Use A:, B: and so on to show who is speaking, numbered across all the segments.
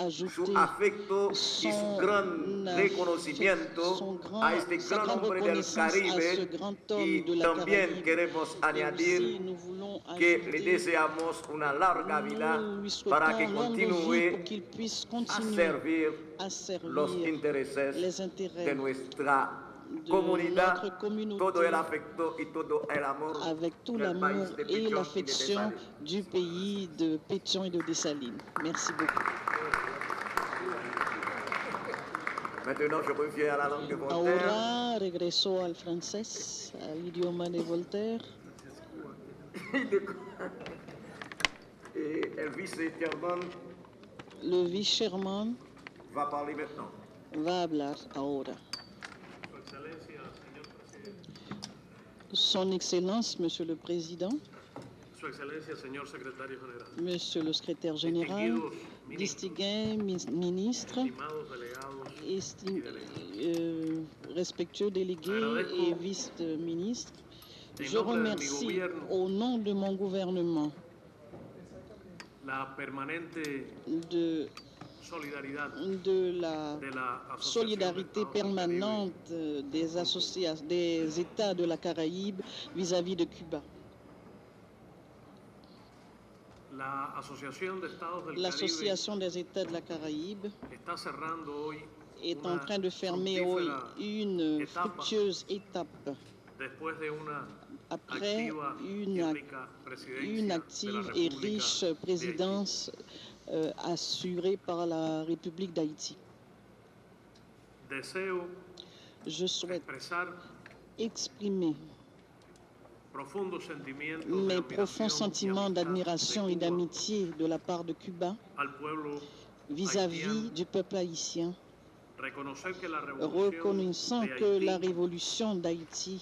A: ajouter
B: su afecto y su gran reconocimiento a este
A: sa
B: gran
A: grande
B: hombre del
A: reconnaissance à ce
B: Caribe.
A: grand homme
B: Y
A: de la
B: también
A: Caraïbe.
B: queremos
A: Et aussi, nous
B: añadir
A: voulons
B: que le
A: ajouter,
B: deseamos una larga vida
A: nous lui
B: para
A: souhaitons
B: que
A: longue vie pour
B: continúe
A: qu'il puisse
B: a
A: continuer à
B: servir los
A: servir
B: intereses
A: les
B: de
A: intérêts
B: nuestra
A: de
B: comunidad,
A: notre communauté,
B: todo el afecto y todo el amor
A: avec tout
B: del
A: l'amour
B: país de
A: et
B: Pichón y de
A: l'affection
B: Dessalines.
A: du pays de Pétion et de Dessalines. Merci beaucoup.
B: Maintenant, je reviens à la langue de Voltaire.
A: Ahora regreso al francés, al idioma de Voltaire.
B: Et el vice-Sherman
A: Le vice-Sherman
B: va parler maintenant.
A: va hablar ahora. Son Excellence, Monsieur le Président,
C: Su Excelencia, señor Secretario General,
A: Monsieur le Secrétaire Général, distingués ministres,
C: estimados delegados y delegadas.
A: respectueux délégués et vice-ministres, je remercie au nom de mon gouvernement
C: La permanente
A: de
C: solidaridad
A: la
C: de la Asociación de
A: solidarité
C: Estados del
A: permanente des États de la Caraïbe vis-à-vis de Cuba.
C: La Asociación de Estados del Caribe
A: L'association des États de la Caraïbe
C: está cerrando hoy
A: est en
C: una
A: train de fermer hoy
C: fructífera
A: une
C: etapa
A: fructueuse étape
C: después de una
A: après
C: activa y rica presidencia
A: une
C: de la
A: active et
C: República
A: riche
C: de Haití.
A: présidence assurée par la République d'Haïti.
C: Deseo
A: Je souhaite
C: expresar
A: exprimer
C: profundos sentimientos de
A: mes
C: admiración
A: profonds
C: y
A: sentiments
C: amistad
A: d'admiration
C: de
A: et
C: Cuba
A: d'amitié de la part de Cuba
C: al pueblo
A: vis-à-vis
C: haïtien,
A: du peuple haïtien,
C: reconocer que la revolución
A: reconnaissant
C: de
A: que la
C: Haití,
A: révolution d'Haïti,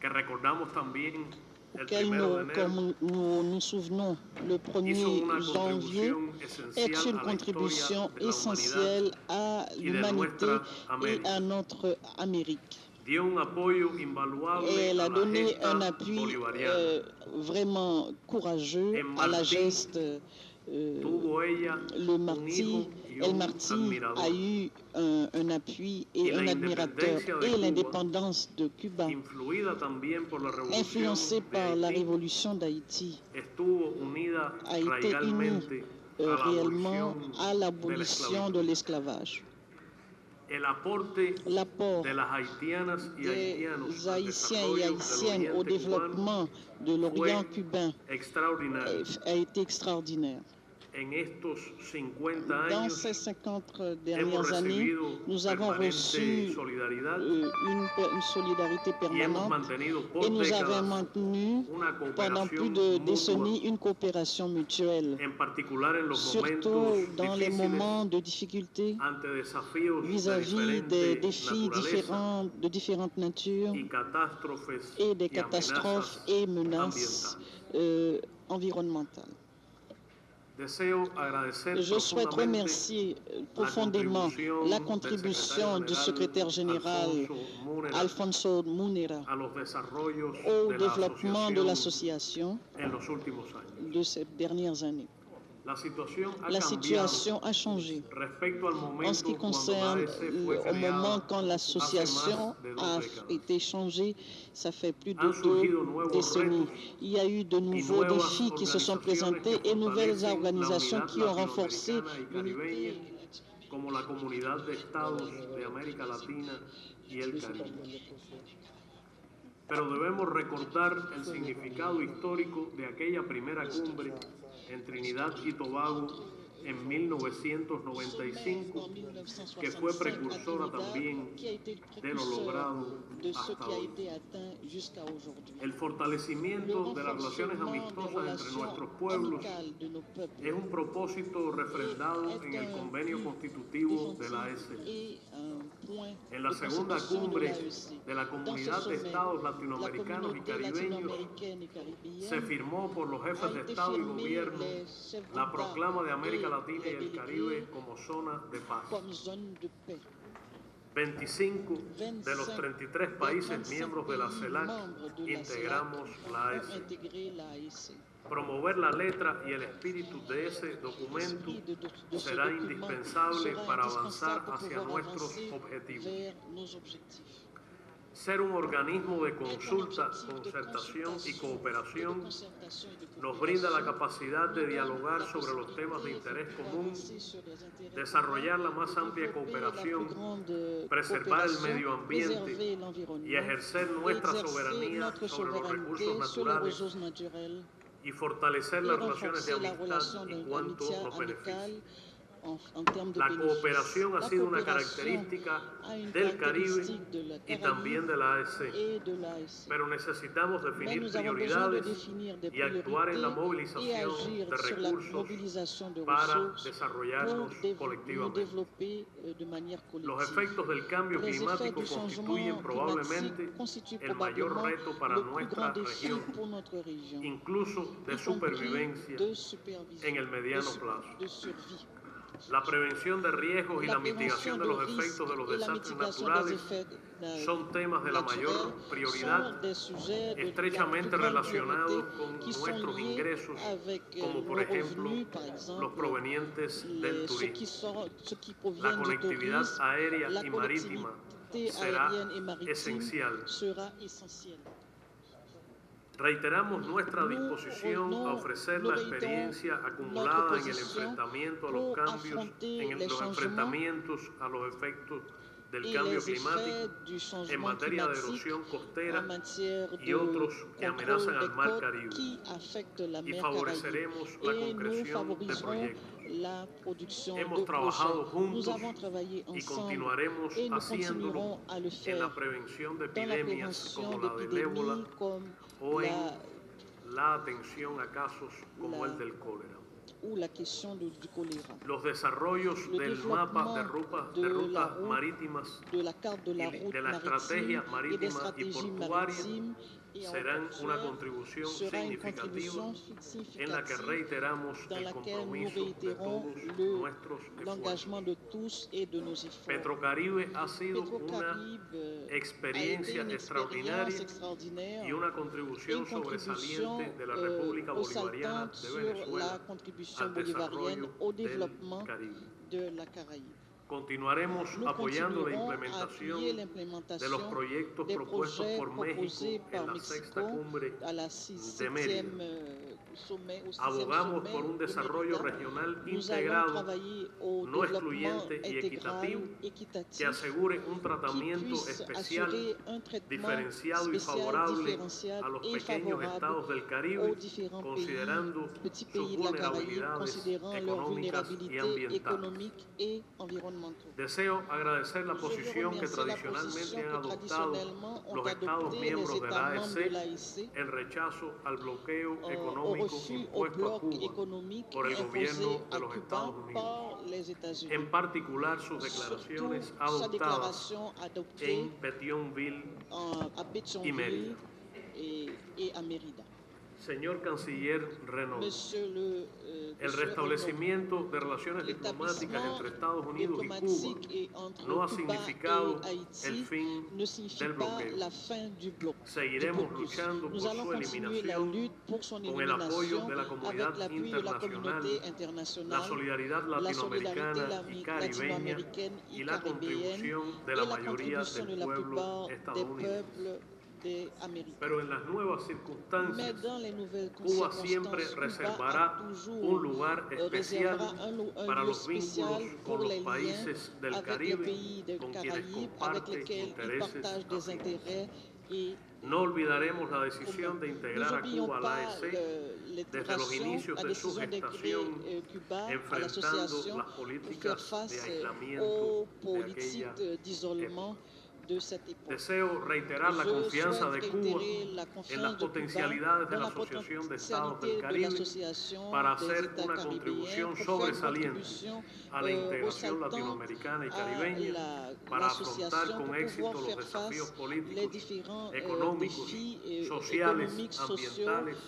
C: que recordamos también el
A: auquel
C: primero de enero,
A: comme nous nous souvenons le
C: hizo
A: 1er
C: una
A: janvier,
C: contribución
A: est
C: esencial
A: une
C: a la
A: contribution
C: historia de la
A: essentielle à
C: y de
A: l'humanité
C: nuestra
A: et
C: América.
A: à notre Amérique.
C: Dio un apoyo invaluable
A: Et elle
C: a
A: a
C: la
A: donné
C: gesta
A: un appui
C: bolivariana.
A: vraiment courageux
C: En
A: à la
C: Martí
A: geste.
C: Tuvo ella
A: Le
C: un
A: Marty,
C: hijo y
A: El
C: un
A: Marty
C: admirador.
A: a eu un appui
C: Y
A: et
C: la
A: un admirateur.
C: independencia de
A: Et
C: Cuba,
A: l'indépendance de Cuba,
C: influida también por la revolución
A: influencée
C: de
A: par la
C: Haití,
A: révolution d'Haïti,
C: estuvo unida
A: a été unie
C: radigalmente a la
A: réellement
C: abolición
A: à
C: de la
A: l'abolition de
C: esclavitud.
A: l'esclavage.
C: El aporte
A: L'apport
C: de las haitianas y haitianos
A: des
C: al
A: Haïtiens et
C: desarrollo del
A: Haïtiennes au
C: oriente
A: développement de l'Orient cubain
C: extraordinario.
A: a été extraordinaire.
C: En estos 50
A: Dans
C: años
A: ces 50
C: hemos
A: dernières années,
C: recibido
A: nous avons
C: permanente
A: reçu
C: solidaridad
A: une solidarité
C: y hemos
A: permanente
C: mantenido por
A: et nous avons
C: décadas
A: maintenu
C: una
A: pendant plus
C: cooperación
A: de
C: mutua,
A: décennies une coopération mutuelle,
C: en particular en los
A: surtout
C: momentos
A: dans les
C: difíciles
A: moments de difficulté
C: ante desafíos de
A: vis-à-vis des
C: diferente
A: défis
C: naturaleza
A: de différentes natures
C: y catástrofes
A: et des
C: y
A: catastrophes
C: amenazas
A: et menaces
C: ambientales.
A: environnementales.
C: Deseo agradecer
A: Je souhaite
C: profundamente
A: remercier profondément la contribution du secrétaire général Alfonso Munera
C: a los desarrollos
A: au
C: de la
A: développement de
C: asociación
A: l'association
C: en los últimos años.
A: de ces dernières années.
C: La situación ha
A: La
C: cambiado
A: situation a changé.
C: respecto al
A: En ce
C: momento
A: qui
C: cuando
A: concerne
C: la AS fue
A: au moment
C: creada
A: quand l'association
C: hace más de dos
A: a
C: décadas.
A: été changée, ça fait plus
C: Han
A: de
C: surgido
A: 2
C: nuevos
A: décennies.
C: retos
A: Il y a eu de nouveaux
C: nuevas
A: défis qui se sont
C: organizaciones
A: présentés
C: que
A: et nouvelles
C: fortalecen la
A: organisations
C: unidad
A: qui ont renforcé
C: latinoamericana y
A: l'unité.
C: caribeña, como la Comunidad de Estados de América Latina y el Caribe. Pero debemos recordar el significado histórico de aquella primera cumbre en Trinidad y Tobago en 1995, que fue precursora también de lo logrado hasta hoy. El fortalecimiento de las relaciones amistosas entre nuestros pueblos es un propósito refrendado en el convenio constitutivo de la AES. En la segunda cumbre de la Comunidad de Estados Latinoamericanos y Caribeños se firmó por los jefes de Estado y Gobierno la proclama de América Latina y el Caribe como zona de paz. 25 de los 33 países miembros de la CELAC integramos la AES. Promover la letra y el espíritu de ese documento será indispensable para avanzar hacia nuestros objetivos. Ser un organismo de consulta, concertación y cooperación nos brinda la capacidad de dialogar sobre los temas de interés común, desarrollar la más amplia cooperación, preservar el medio ambiente y ejercer nuestra soberanía sobre los recursos naturales y fortalecer las relaciones de amistad y cuanto nos beneficie. La cooperación ha sido una característica del Caribe y también de la AEC, pero necesitamos definir prioridades y actuar en la movilización de recursos para desarrollarnos colectivamente. Los efectos del cambio climático constituyen probablemente el mayor reto para nuestra región, incluso de supervivencia en el mediano plazo. La prevención de riesgos y la mitigación de los efectos de los desastres naturales son temas de la mayor prioridad, estrechamente relacionados con nuestros ingresos, como por ejemplo los provenientes del turismo. La conectividad aérea y marítima será esencial. Reiteramos nuestra disposición a ofrecer la experiencia acumulada en el enfrentamiento a los cambios, los enfrentamientos a los efectos del cambio climático en materia de erosión costera y otros que amenazan al mar Caribe, y favoreceremos la concreción de proyectos. Hemos trabajado juntos y continuaremos haciéndolo en la prevención de epidemias como la del ébola o en la atención a casos como el del cólera. Los desarrollos del mapa de rutas marítimas y de la estrategia marítima y portuaria serán una contribución significativa en la que reiteramos el compromiso de todos nuestros esfuerzos. Petrocaribe ha sido una experiencia extraordinaria y una contribución sobresaliente de la República Bolivariana de Venezuela al desarrollo del Caribe. Continuaremos apoyando la implementación de los proyectos propuestos por México en la sexta cumbre de Mérida. Abogamos por un desarrollo regional integrado, no excluyente y equitativo, que asegure un tratamiento especial, diferenciado y favorable a los pequeños estados del Caribe, considerando sus vulnerabilidades económicas y ambientales. Deseo agradecer la posición que tradicionalmente han adoptado los Estados miembros de la AEC en rechazo al bloqueo económico impuesto a Cuba por el gobierno de los Estados Unidos, en particular sus declaraciones adoptadas en Petionville y Mérida. Señor Canciller Renaud, el restablecimiento de relaciones diplomáticas entre Estados Unidos y Cuba no ha significado el fin del bloqueo. Seguiremos luchando por su eliminación con el apoyo de la comunidad internacional, la solidaridad latinoamericana y caribeña y la contribución de la mayoría del pueblo estadounidense. Pero en las nuevas circunstancias, Cuba siempre reservará un lugar especial para los vínculos con los países del Caribe con quienes comparte intereses afines. No olvidaremos la decisión de integrar a Cuba a la AEC desde los inicios de su gestación, enfrentando las políticas de aislamiento de aquella época. Deseo reiterar la confianza de Cuba en las potencialidades de la Asociación de Estados del Caribe para hacer una contribución sobresaliente a la integración latinoamericana y caribeña, para afrontar con éxito los desafíos políticos, económicos, sociales, ambientales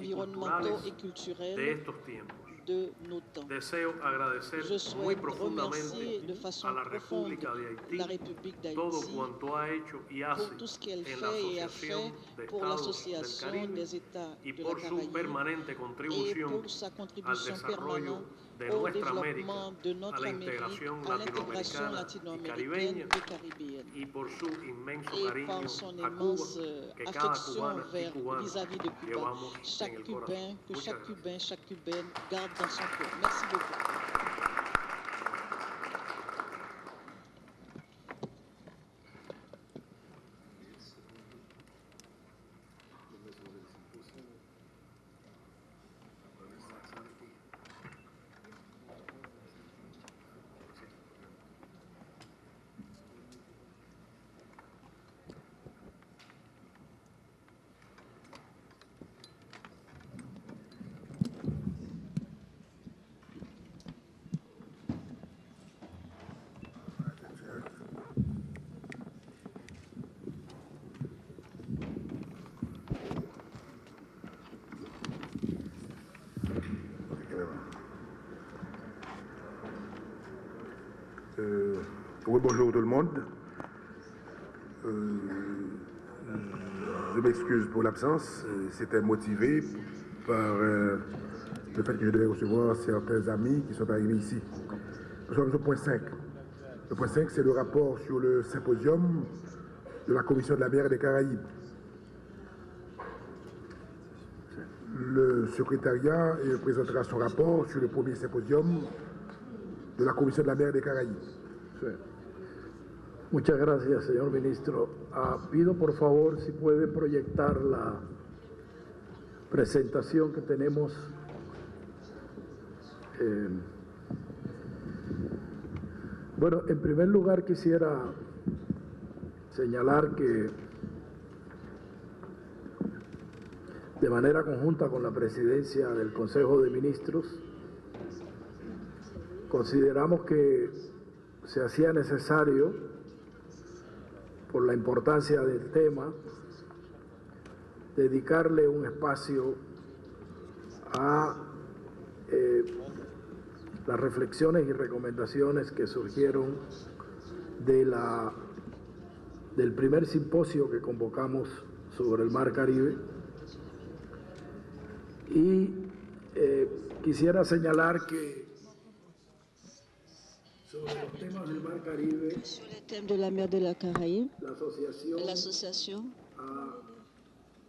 C: y culturales de estos tiempos.
A: de nos temps.
C: Deseo agradecer
A: Je
C: muy
A: souhaite
C: profundamente
A: remercier de façon
C: a la
A: profonde
C: República de Haití
A: la République
C: todo
A: d'Haïti
C: cuanto ha hecho y hace
A: pour tout ce qu'elle
C: en la
A: fait et a
C: Asociación
A: fait
C: de
A: pour
C: Estados del
A: l'Association
C: Caribe
A: des États
C: y
A: de la
C: por su
A: Caraïbe
C: permanente
A: et
C: contribución
A: pour sa
C: al
A: contribution
C: desarrollo
A: permanente
C: de
A: au
C: nuestra América,
A: développement de
C: a
A: notre
C: la
A: Amérique,
C: integración
A: à l'intégration
C: latinoamericana y
A: latino-américaine
C: caribeña
A: et caribéenne.
C: y por su inmenso
A: Et
C: cariño
A: par son
C: a Cuba
A: immense
C: que cada
A: affection
C: cubana y cubano
A: vis-à-vis de Cuba,
C: llevamos en
A: chaque
C: el
A: Cubain,
C: corazón.
A: que
C: Muchas
A: chaque
C: gracias.
A: Cubain, chaque Cubaine garde dans son cœur. Merci beaucoup.
D: Oui, bonjour tout le monde. Je m'excuse pour l'absence. C'était motivé par le fait que je devais recevoir certains amis qui sont arrivés ici. Nous sommes au point 5. Le point 5, c'est le rapport sur le symposium de la Commission de la mer et des Caraïbes. Le secrétariat présentera son rapport sur le premier symposium de la Comisión de la Mer de Caraíbes.
E: Sí. Muchas gracias, señor ministro. Pido por favor si puede proyectar la presentación que tenemos. Bueno, en primer lugar quisiera señalar que de manera conjunta con la presidencia del Consejo de Ministros, consideramos que se hacía necesario, por la importancia del tema, dedicarle un espacio a las reflexiones y recomendaciones que surgieron del primer simposio que convocamos sobre el Mar Caribe. Y quisiera señalar que sobre los temas del Mar Caribe,
A: Sur les thèmes de la mer de la Caraïbe,
E: l'association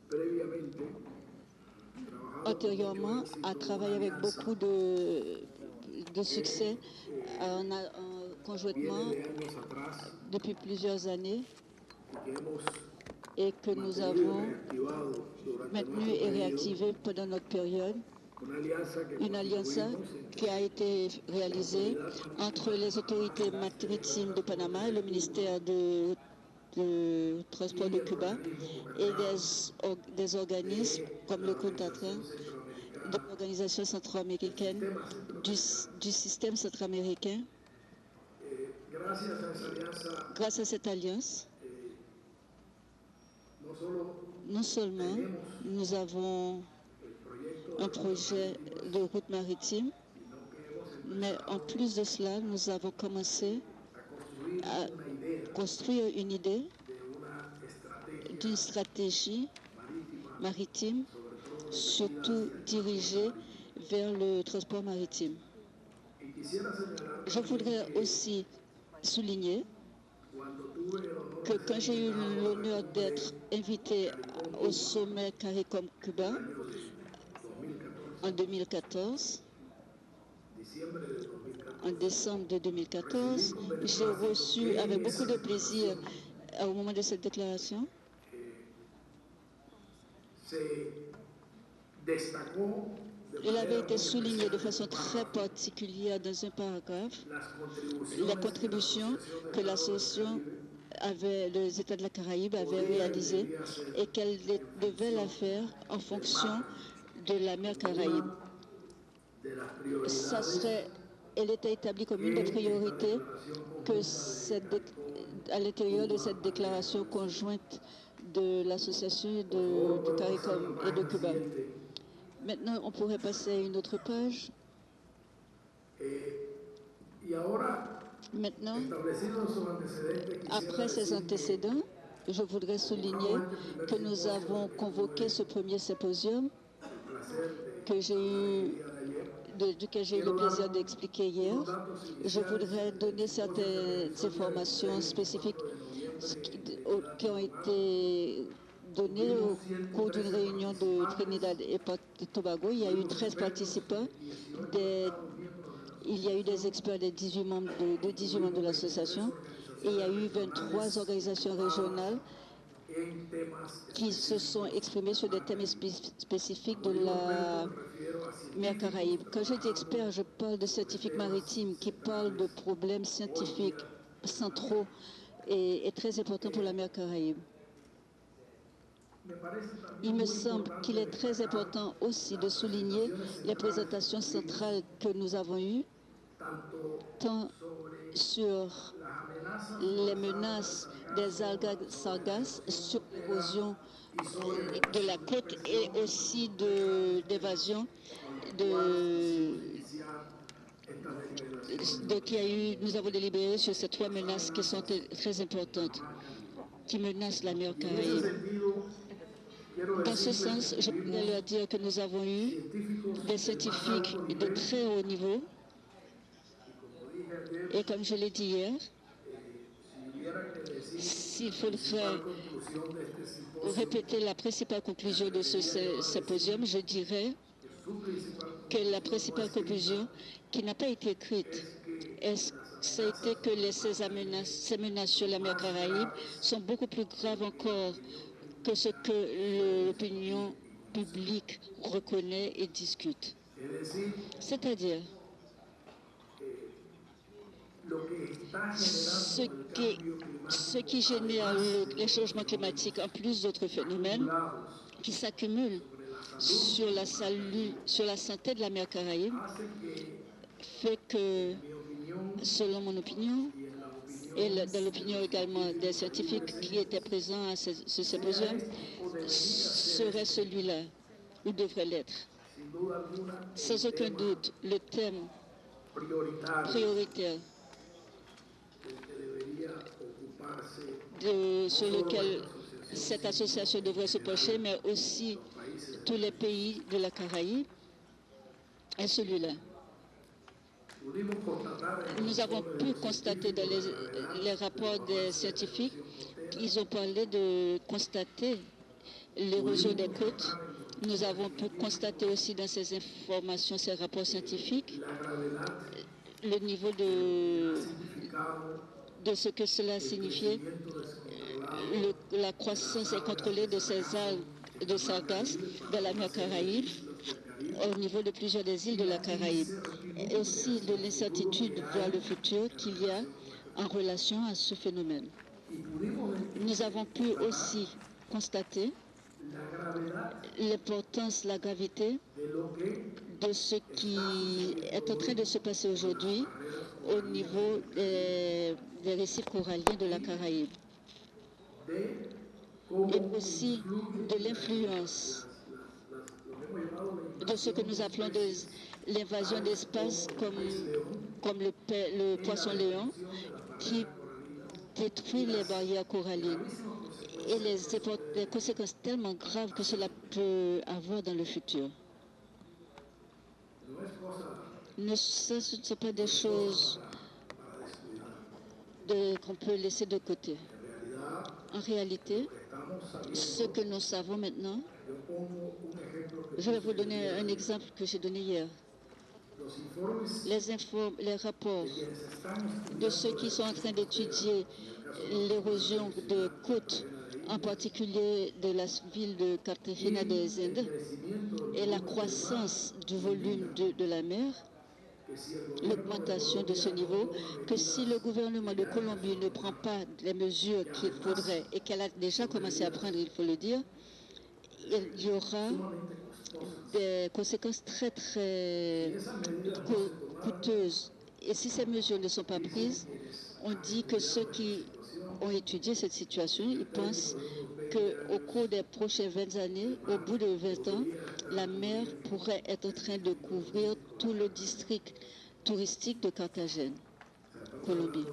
E: préviamente
A: antérieurement a travaillé avec beaucoup de succès conjointement depuis plusieurs années et que nous avons maintenu et réactivé pendant notre période. Une alliance qui a été réalisée entre les autorités maritimes de Panama et le ministère de Transport de Cuba et des organismes comme le CONTATRA, de l'organisation centro-américaine, du système centro-américain. Grâce à cette alliance, non seulement nous avons un projet de route maritime, mais en plus de cela, nous avons commencé à construire une idée d'une stratégie maritime, surtout dirigée vers le transport maritime. Je voudrais aussi souligner que quand j'ai eu l'honneur d'être invité au sommet CARICOM Cuba en 2014, en décembre de 2014, j'ai reçu avec beaucoup de plaisir au moment de cette déclaration il avait été souligné de façon très particulière dans un paragraphe la contribution que l'association les États de la Caraïbe avaient réalisée et qu'elle devait la faire en fonction de la mer Caraïbe. Elle était établie comme une des priorités à l'intérieur de cette déclaration conjointe de l'association du CARICOM et de Cuba. Maintenant, on pourrait passer à une autre page. Maintenant, après ces antécédents, je voudrais souligner que nous avons convoqué ce premier symposium duquel j'ai eu le plaisir d'expliquer hier. Je voudrais donner certaines informations spécifiques qui ont été données au cours d'une réunion de Trinidad et Tobago. Il y a eu 13 participants. Il y a eu des experts de 18 membres de l'association et il y a eu 23 organisations régionales qui se sont exprimées sur des thèmes spécifiques de la mer Caraïbe. Quand je dis expert, je parle de scientifiques maritimes qui parlent de problèmes scientifiques centraux et très importants pour la mer Caraïbe. Il me semble qu'il est très important aussi de souligner les présentations centrales que nous avons eues, tant sur les menaces des algues sargasses, sur l'érosion de la côte et aussi d'évasion nous avons délibéré sur ces 3 menaces qui sont très importantes, qui menacent la mer Caraïbe. Dans ce sens, je voudrais leur dire que nous avons eu des scientifiques de très haut niveau. Et comme je l'ai dit hier, s'il faudrait répéter la principale conclusion de ce symposium, je dirais que la principale conclusion qui n'a pas été écrite, ça a été que ces menaces sur la mer Caraïbe sont beaucoup plus graves encore que ce que l'opinion publique reconnaît et discute. C'est-à-dire, ce qui génère les changements climatiques, en plus d'autres phénomènes qui s'accumulent sur la santé de la mer Caraïbe, fait que, selon mon opinion, et dans l'opinion également des scientifiques qui étaient présents à ce symposium, serait celui-là, ou devrait l'être. Sans aucun doute, le thème prioritaire sur lequel cette association devrait se pencher, mais aussi tous les pays de la Caraïbe, est celui-là. Nous avons pu constater dans les rapports des scientifiques qu'ils ont parlé de constater l'érosion des côtes. Nous avons pu constater aussi dans ces informations, ces rapports scientifiques, le niveau de ce que cela signifiait, la croissance incontrôlée de ces algues de sargasses dans la mer Caraïbe, au niveau de plusieurs des îles de la Caraïbe, et aussi de l'incertitude vers le futur qu'il y a en relation à ce phénomène. Nous avons pu aussi constater l'importance, la gravité de ce qui est en train de se passer aujourd'hui au niveau des récifs coralliens de la Caraïbe, et aussi de l'influence de ce que nous appelons l'invasion d'espace comme le poisson-léon qui détruit les barrières corallines et les conséquences tellement graves que cela peut avoir dans le futur. Ce ne sont pas des choses qu'on peut laisser de côté. En réalité, ce que nous savons maintenant, je vais vous donner un exemple que j'ai donné hier. Les rapports de ceux qui sont en train d'étudier l'érosion de côtes, en particulier de la ville de Cartagena des Indes, et la croissance du volume de la mer, l'augmentation de ce niveau, que si le gouvernement de Colombie ne prend pas les mesures qu'il faudrait, et qu'elle a déjà commencé à prendre, il faut le dire, il y aura des conséquences très, très coûteuses. Et si ces mesures ne sont pas prises, on dit que ceux qui ont étudié cette situation, ils pensent qu'au cours des prochaines 20 années, au bout de 20 ans, la mer pourrait être en train de couvrir tout le district touristique de Carthagène, Colombie.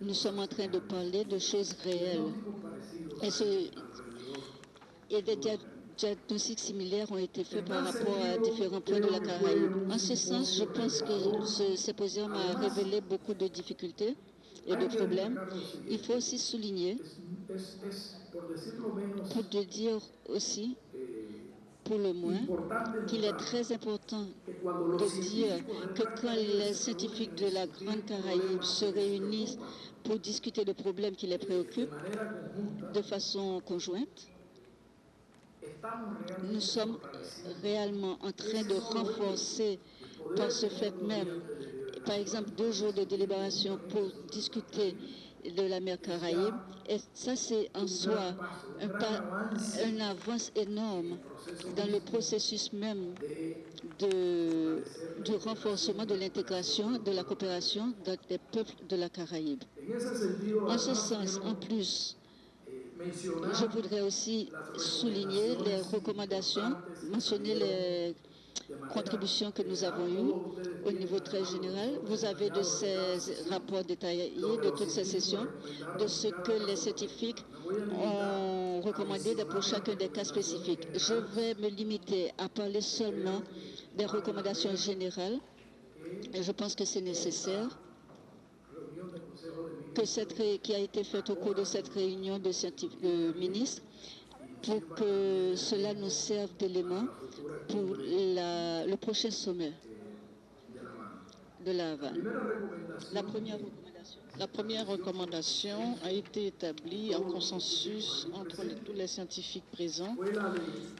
A: Nous sommes en train de parler de choses réelles. Et des diagnostics similaires ont été faits par rapport à différents points de la Caraïbe. En ce sens, je pense que ce symposium a révélé beaucoup de difficultés et de problèmes. Il faut aussi souligner, pour te dire aussi, pour le moins, qu'il est très important de dire que quand les scientifiques de la Grande Caraïbe se réunissent pour discuter de problèmes qui les préoccupent de façon conjointe, nous sommes réellement en train de renforcer par ce fait même, par exemple, 2 jours de délibération pour discuter de la mer Caraïbe. Et ça, c'est en soi un avance énorme dans le processus même du renforcement de l'intégration, de la coopération des peuples de la Caraïbe. En ce sens, en plus, je voudrais aussi souligner les recommandations, mentionner les contributions que nous avons eues au niveau très général. Vous avez de ces rapports détaillés de toutes ces sessions, de ce que les scientifiques ont recommandé pour chacun des cas spécifiques. Je vais me limiter à parler seulement des recommandations générales et je pense que c'est nécessaire qui a été faite au cours de cette réunion de ministres pour que cela nous serve d'élément pour le prochain sommet de La Havane.
F: La première recommandation a été établie en consensus entre tous les scientifiques présents.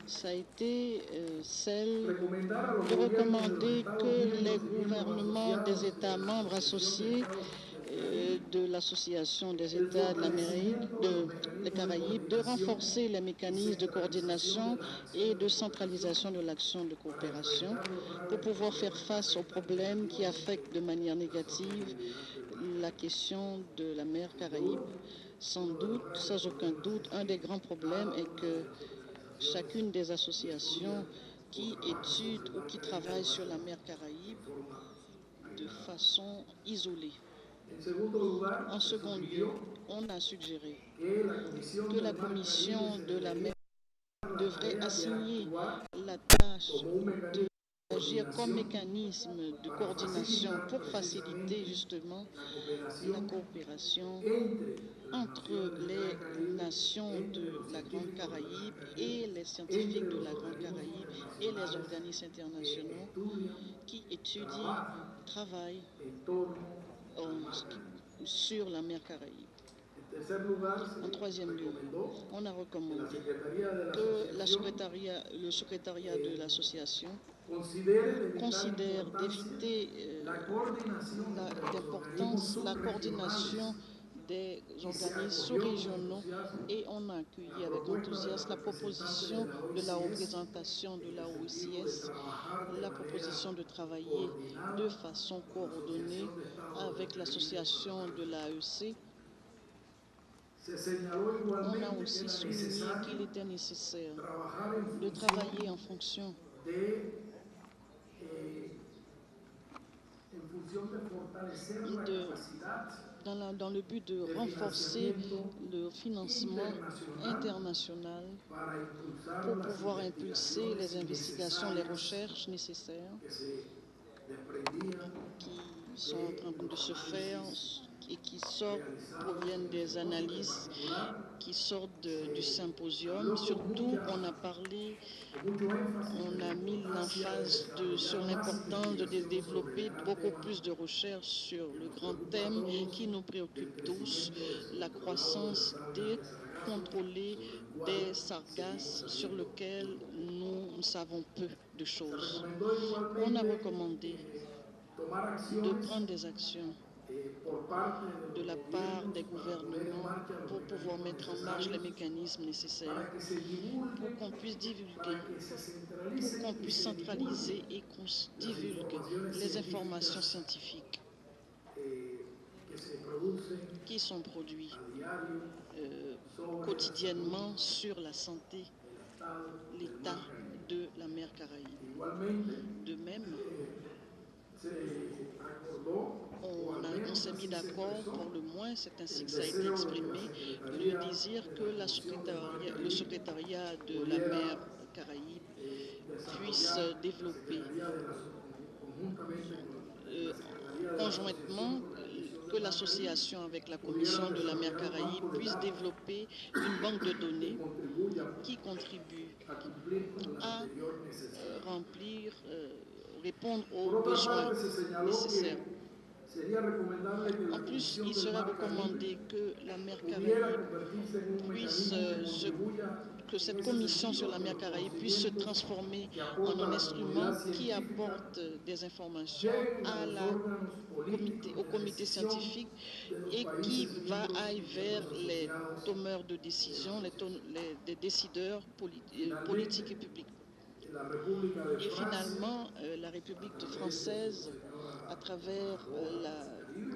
F: Ça a été celle de recommander que les gouvernements des États membres associés de l'Association des États de l'Amérique, des Caraïbes, de renforcer les mécanismes de coordination et de centralisation de l'action de coopération pour pouvoir faire face aux problèmes qui affectent de manière négative la question de la mer Caraïbe. Sans doute, sans aucun doute, un des grands problèmes est que chacune des associations qui étudient ou qui travaillent sur la mer Caraïbe de façon isolée. En second lieu, on a suggéré que la commission de la mer devrait assigner la tâche d'agir comme mécanisme de coordination pour faciliter justement la coopération entre les nations de la Grande Caraïbe et les scientifiques de la Grande Caraïbe et les organismes internationaux qui étudient, travaillent sur la mer Caraïbe. En troisième lieu, on a recommandé que le secrétariat de l'association considère d'éviter la coordination des organismes sous-régionaux et on a accueilli avec enthousiasme la proposition de la représentation de la OECS, la proposition de travailler de façon coordonnée avec l'association de l'AEC. On a aussi souligné qu'il était nécessaire de travailler en fonction dans le but de renforcer le financement international pour pouvoir impulser les investigations, les recherches nécessaires qui sont en train de se faire et qui proviennent des analyses qui sortent du symposium. Surtout, on a mis l'emphase sur l'importance de développer beaucoup plus de recherches sur le grand thème qui nous préoccupe tous, la croissance décontrôlée des sargasses sur lequel nous savons peu de choses. On a recommandé de prendre des actions de la part des gouvernements pour pouvoir mettre en marche les mécanismes nécessaires pour qu'on puisse divulguer, pour qu'on puisse centraliser et qu'on divulgue les informations scientifiques qui sont produites quotidiennement sur la santé, l'état de la mer Caraïbe. De même, On s'est mis d'accord, pour le moins, c'est ainsi que ça a été exprimé, de désir que le secrétariat de la mer Caraïbe puisse développer conjointement, que l'association avec la Commission de la mer Caraïbe puisse développer une banque de données qui contribue à répondre aux besoins nécessaires. En plus, il serait recommandé que la mer Caraïbe que cette commission sur la mer Caraïbe puisse se transformer en un instrument qui apporte des informations au comité scientifique et qui aille vers les teneurs de décision, les décideurs politiques et publics. Et finalement, la République française, à travers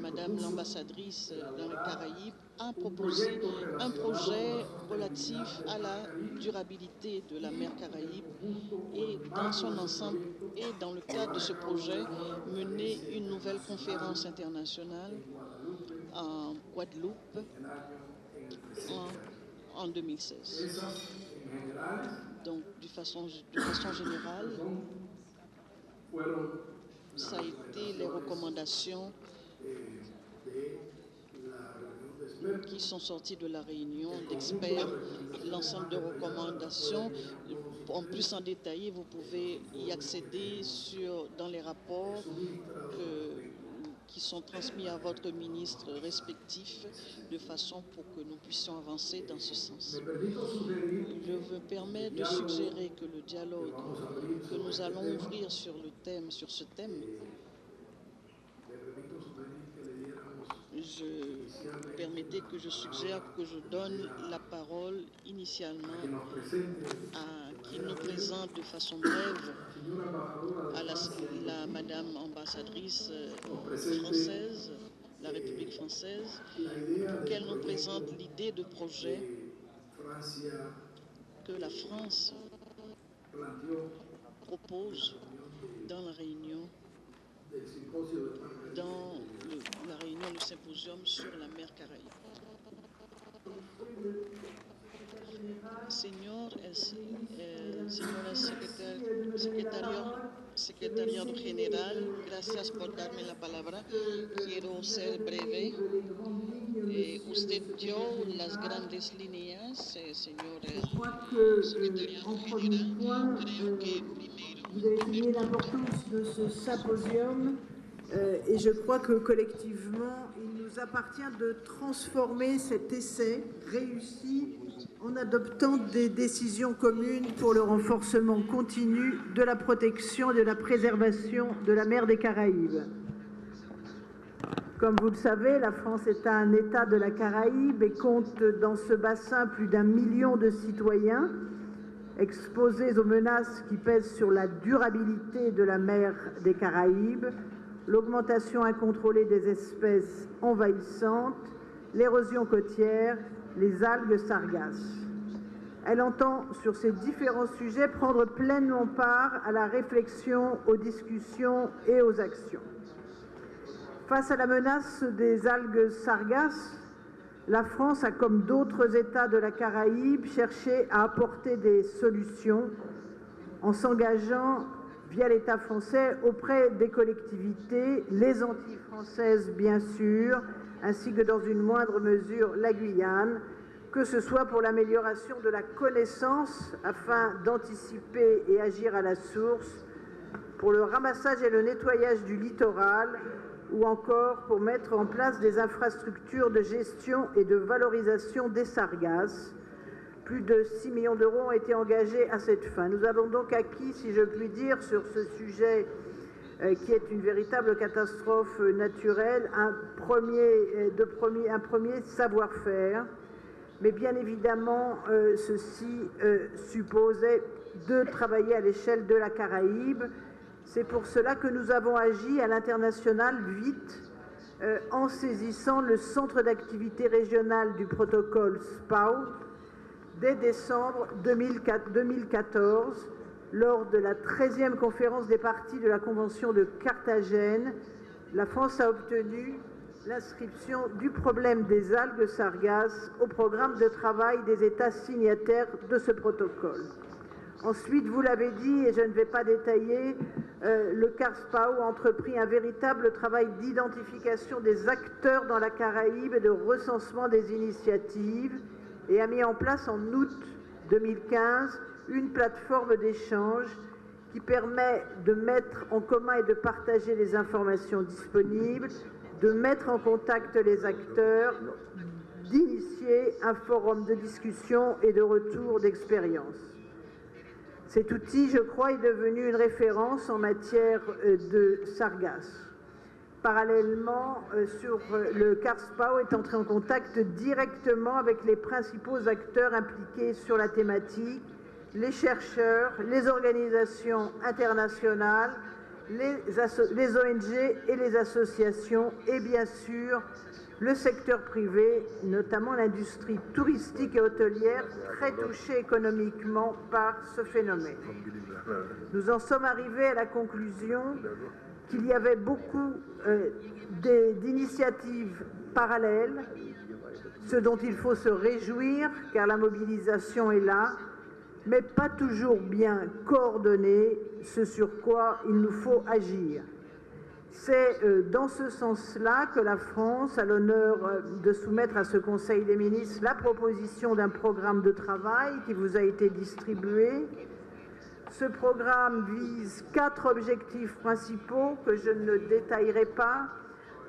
F: Madame l'ambassadrice dans les Caraïbes, a proposé un projet relatif à la durabilité de la mer Caraïbe et dans son ensemble, et dans le cadre de ce projet, mener une nouvelle conférence internationale en Guadeloupe en 2016. Donc, de façon générale, ça a été les recommandations qui sont sorties de la réunion d'experts. L'ensemble de recommandations, en plus en détaillé, vous pouvez y accéder dans les rapports qui sont transmis à votre ministre respectif, de façon pour que nous puissions avancer dans ce sens. Je me permets de suggérer que le dialogue que nous allons ouvrir sur ce thème, permettez que je suggère que je donne la parole initialement qu'il nous présente de façon brève à la Madame ambassadrice française, la République française, pour qu'elle nous présente l'idée de projet que la France propose dans la réunion, le symposium sur la mer Caraïbe. Señora secretario general, gracias por darme la palabra. Quiero ser breve. Usted dio las grandes líneas, señor secretario general. Creo que primero...
G: Vous avez souligné l'importance de ce symposium et je crois que collectivement, il nous appartient de transformer cet essai réussi en adoptant des décisions communes pour le renforcement continu de la protection et de la préservation de la mer des Caraïbes. Comme vous le savez, la France est un État de la Caraïbe et compte dans ce bassin plus d'1 million de citoyens exposés aux menaces qui pèsent sur la durabilité de la mer des Caraïbes, l'augmentation incontrôlée des espèces envahissantes, l'érosion côtière, les algues sargasses. Elle entend, sur ces différents sujets, prendre pleinement part à la réflexion, aux discussions et aux actions. Face à la menace des algues sargasses, la France a, comme d'autres États de la Caraïbe, cherché à apporter des solutions en s'engageant via l'État français auprès des collectivités, les Antilles françaises bien sûr, ainsi que dans une moindre mesure la Guyane, que ce soit pour l'amélioration de la connaissance afin d'anticiper et agir à la source, pour le ramassage et le nettoyage du littoral, ou encore pour mettre en place des infrastructures de gestion et de valorisation des sargasses. Plus de 6 millions d'euros ont été engagés à cette fin. Nous avons donc acquis, si je puis dire, sur ce sujet qui est une véritable catastrophe naturelle, un premier savoir-faire. Mais bien évidemment, ceci supposait de travailler à l'échelle de la Caraïbe. C'est pour cela que nous avons agi à l'international vite, en saisissant le centre d'activité régional du protocole SPAO. Dès décembre 2014, Lors de la 13e conférence des parties de la Convention de Carthagène, la France a obtenu l'inscription du problème des algues sargasses au programme de travail des États signataires de ce protocole. Ensuite, vous l'avez dit, et je ne vais pas détailler, le CARSPAO a entrepris un véritable travail d'identification des acteurs dans la Caraïbe et de recensement des initiatives et a mis en place en août 2015 une plateforme d'échange qui permet de mettre en commun et de partager les informations disponibles, de mettre en contact les acteurs, d'initier un forum de discussion et de retour d'expérience. Cet outil, je crois, est devenu une référence en matière de sargasses. Parallèlement, le CARSPAO est entré en contact directement avec les principaux acteurs impliqués sur la thématique, les chercheurs, les organisations internationales, les ONG et les associations, et bien sûr le secteur privé, notamment l'industrie touristique et hôtelière, très touchée économiquement par ce phénomène. Nous en sommes arrivés à la conclusion qu'il y avait beaucoup d'initiatives parallèles, ce dont il faut se réjouir car la mobilisation est là, mais pas toujours bien coordonnées, ce sur quoi il nous faut agir. C'est dans ce sens-là que la France a l'honneur de soumettre à ce Conseil des ministres la proposition d'un programme de travail qui vous a été distribué. Ce programme vise 4 objectifs principaux que je ne détaillerai pas.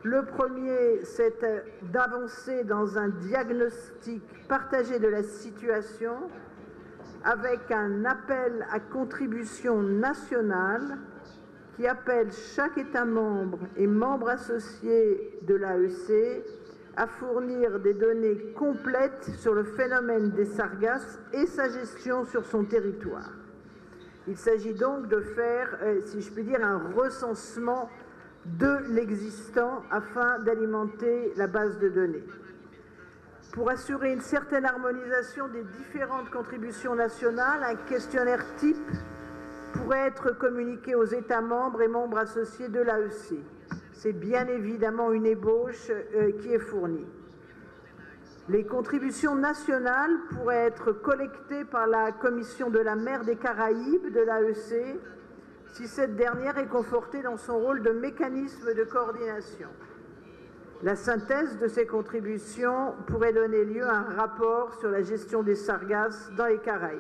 G: Le premier, c'est d'avancer dans un diagnostic partagé de la situation avec un appel à contribution nationale qui appelle chaque État membre et membre associé de l'AEC à fournir des données complètes sur le phénomène des sargasses et sa gestion sur son territoire. Il s'agit donc de faire, si je puis dire, un recensement de l'existant afin d'alimenter la base de données. Pour assurer une certaine harmonisation des différentes contributions nationales, un questionnaire type pourrait être communiqué aux États membres et membres associés de l'AEC. C'est bien évidemment une ébauche qui est fournie. Les contributions nationales pourraient être collectées par la Commission de la mer des Caraïbes de l'AEC si cette dernière est confortée dans son rôle de mécanisme de coordination. La synthèse de ces contributions pourrait donner lieu à un rapport sur la gestion des sargasses dans les Caraïbes.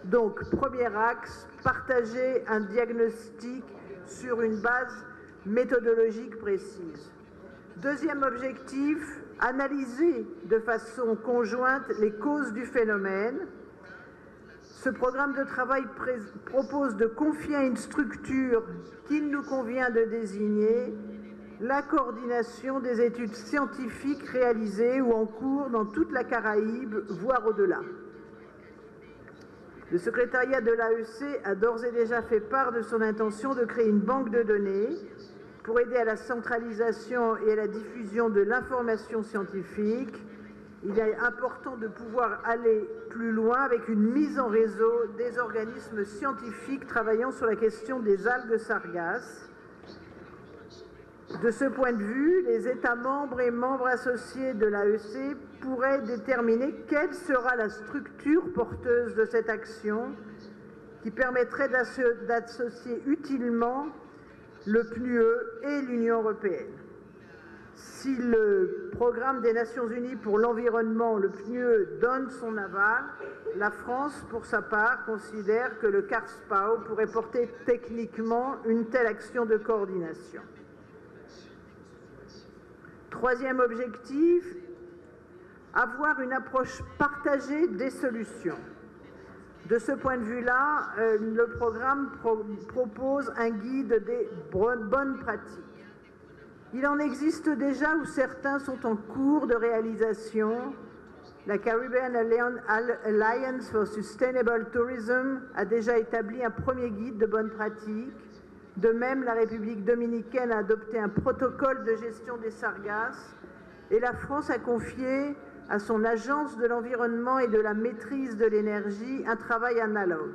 G: Donc, premier axe, partager un diagnostic sur une base méthodologique précise. Deuxième objectif, analyser de façon conjointe les causes du phénomène. Ce programme de travail propose de confier à une structure qu'il nous convient de désigner la coordination des études scientifiques réalisées ou en cours dans toute la Caraïbe, voire au-delà. Le secrétariat de l'AEC a d'ores et déjà fait part de son intention de créer une banque de données pour aider à la centralisation et à la diffusion de l'information scientifique. Il est important de pouvoir aller plus loin avec une mise en réseau des organismes scientifiques travaillant sur la question des algues sargasses. De ce point de vue, les États membres et membres associés de l'AEC pourraient déterminer quelle sera la structure porteuse de cette action qui permettrait d'associer utilement le PNUE et l'Union européenne. Si le programme des Nations Unies pour l'environnement, le PNUE, donne son aval, la France, pour sa part, considère que le CARSPAO pourrait porter techniquement une telle action de coordination. Troisième objectif, avoir une approche partagée des solutions. De ce point de vue-là, le programme propose un guide des bonnes pratiques. Il en existe déjà où certains sont en cours de réalisation. La Caribbean Alliance for Sustainable Tourism a déjà établi un premier guide de bonnes pratiques. De même, la République dominicaine a adopté un protocole de gestion des sargasses et la France a confié à son agence de l'environnement et de la maîtrise de l'énergie un travail analogue.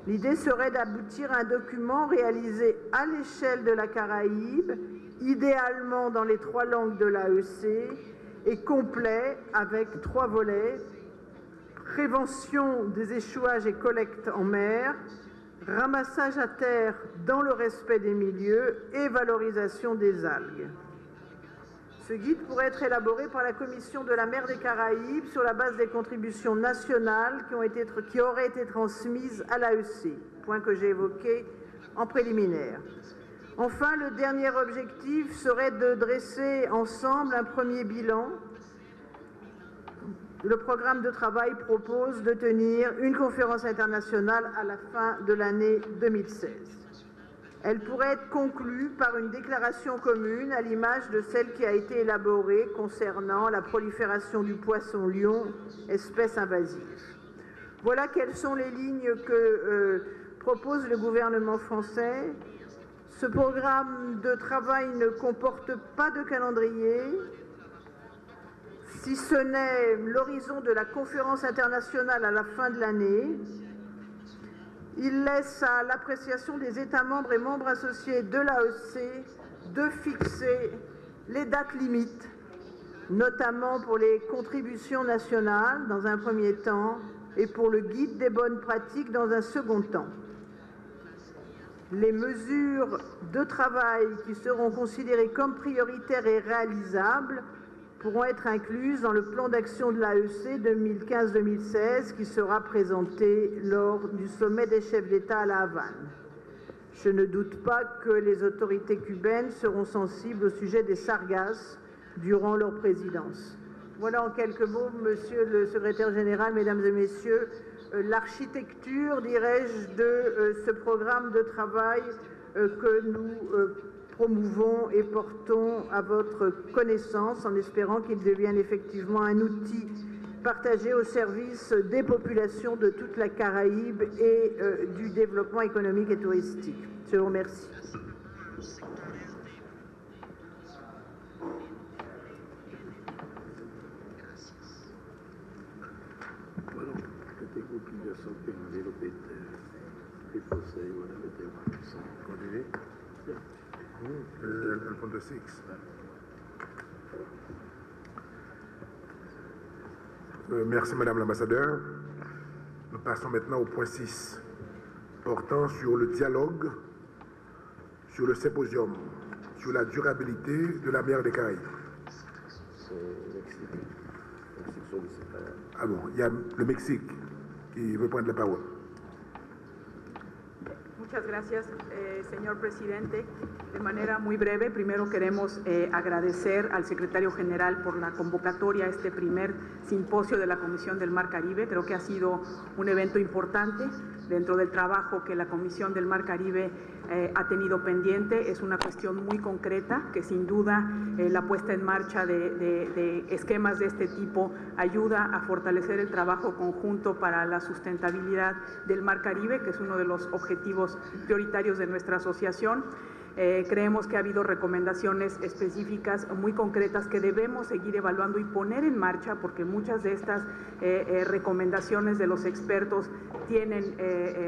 G: L'idée serait d'aboutir à un document réalisé à l'échelle de la Caraïbe, idéalement dans les 3 langues de l'AEC, et complet avec 3 volets: prévention des échouages et collecte en mer, ramassage à terre dans le respect des milieux et valorisation des algues. Ce guide pourrait être élaboré par la Commission de la mer des Caraïbes sur la base des contributions nationales qui auraient été transmises à l'AEC, point que j'ai évoqué en préliminaire. Enfin, le dernier objectif serait de dresser ensemble un premier bilan. Le programme de travail propose de tenir une conférence internationale à la fin de l'année 2016. Elle pourrait être conclue par une déclaration commune à l'image de celle qui a été élaborée concernant la prolifération du poisson-lion, espèce invasive. Voilà quelles sont les lignes que propose le gouvernement français. Ce programme de travail ne comporte pas de calendrier, si ce n'est l'horizon de la conférence internationale à la fin de l'année. Il laisse à l'appréciation des États membres et membres associés de l'AEC de fixer les dates limites, notamment pour les contributions nationales dans un premier temps et pour le guide des bonnes pratiques dans un second temps. Les mesures de travail qui seront considérées comme prioritaires et réalisables pourront être incluses dans le plan d'action de l'AEC 2015-2016 qui sera présenté lors du sommet des chefs d'État à La Havane. Je ne doute pas que les autorités cubaines seront sensibles au sujet des sargasses durant leur présidence. Voilà en quelques mots, Monsieur le Secrétaire général, Mesdames et Messieurs, l'architecture, dirais-je, de ce programme de travail que nous promouvons et portons à votre connaissance en espérant qu'il devienne effectivement un outil partagé au service des populations de toute la Caraïbe et du développement économique et touristique. Je vous remercie.
D: Merci Madame l'ambassadeur. Nous passons maintenant au point 6, portant sur le dialogue, sur le symposium, sur la durabilité de la mer des Caraïbes. Ah bon, il y a le Mexique qui veut prendre la parole.
H: Muchas gracias, señor presidente. De manera muy breve, primero queremos agradecer al secretario general por la convocatoria a este primer simposio de la Comisión del Mar Caribe. Creo que ha sido un evento importante dentro del trabajo que la Comisión del Mar Caribe ha tenido pendiente. Es una cuestión muy concreta que sin duda la puesta en marcha de esquemas de este tipo ayuda a fortalecer el trabajo conjunto para la sustentabilidad del Mar Caribe, que es uno de los objetivos prioritarios de nuestra asociación. Creemos que ha habido recomendaciones específicas muy concretas que debemos seguir evaluando y poner en marcha, porque muchas de estas recomendaciones de los expertos tienen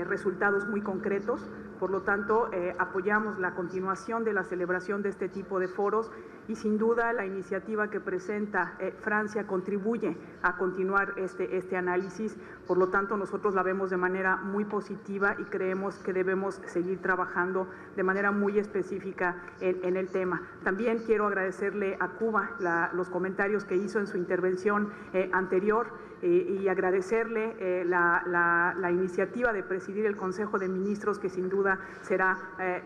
H: resultados muy concretos. Por lo tanto, apoyamos la continuación de la celebración de este tipo de foros y sin duda la iniciativa que presenta Francia contribuye a continuar este análisis. Por lo tanto, nosotros la vemos de manera muy positiva y creemos que debemos seguir trabajando de manera muy específica en el tema. También quiero agradecerle a Cuba los comentarios que hizo en su intervención anterior y agradecerle la iniciativa de presidir el Consejo de Ministros, que sin duda será